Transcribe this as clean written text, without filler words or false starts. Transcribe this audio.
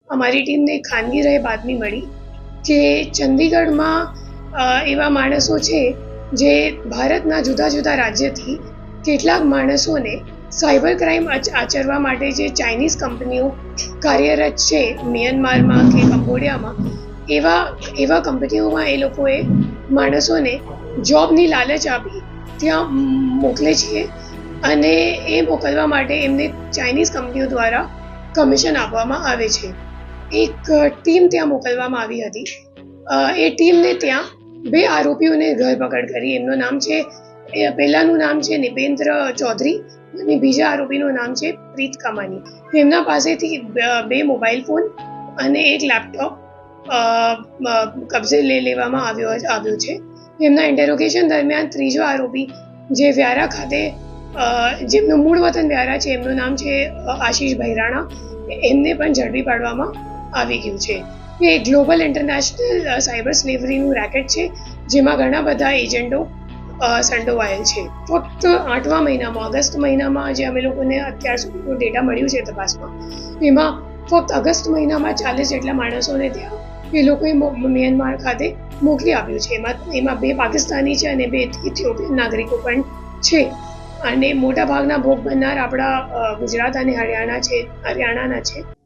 અમારી ટીમને એક ખાનગી રહે બાતમી મળી કે ચંદીગઢમાં એવા માણસો છે જે ભારતના જુદા જુદા રાજ્યથી કેટલાક માણસોને સાયબર ક્રાઇમ આચરવા માટે જે ચાઇનીઝ કંપનીઓ કાર્યરત છે મ્યાનમારમાં કે કંબોડિયામાં એવા કંપનીઓમાં એ લોકોએ માણસોને જોબની લાલચ આપી ત્યાં મોકલે છે અને એ મોકલવા માટે એમને ચાઇનીઝ કંપનીઓ દ્વારા કમિશન આપવામાં આવે છે. એક ટીમ ત્યાં મોકલવામાં આવી હતી. એ ટીમને ત્યાં 2 આરોપીઓને ધરપકડ કરી. એમનું નામ છે, પહેલાનું નામ છે નિપેન્દ્ર ચૌધરી અને બીજા આરોપીનું નામ છે પ્રીત કમાની. એમના પાસેથી 2 મોબાઈલ ફોન અને એક લેપટોપ કબજે લેવામાં આવ્યો છે. એમના ઇન્ટેરોગેશન દરમિયાન ત્રીજો આરોપી જે વ્યારા ખાતે જેમનું મૂળ વતન વ્યારા છે, એમનું નામ છે આશીષ ભૈરાણા, એમને પણ ઝડપી પાડવામાં આવી ગયું છે. એ ગ્લોબલ ઇન્ટરનેશનલ સાયબર સ્લેવરીનું રેકેટ છે જેમાં ઘણા બધા એજન્ટો સંડોવાયેલ છે. ફક્ત 8મા મહિનામાં, ઓગસ્ટ મહિનામાં જે અમે લોકોને અત્યાર સુધીનું ડેટા મળ્યું છે તપાસમાં, એમાં ફક્ત ઓગસ્ટ મહિનામાં 40 જેટલા માણસોને ત્યાં એ લોકોએ મ્યાનમાર ખાતે મોકલી આપ્યું છે. એમાં 2 પાકિસ્તાની છે અને 2 ઇથિયોપિયન નાગરિકો પણ છે. અને મોટા ભાગના ભોગ બનનાર આપણા ગુજરાત અને હરિયાણાના છે.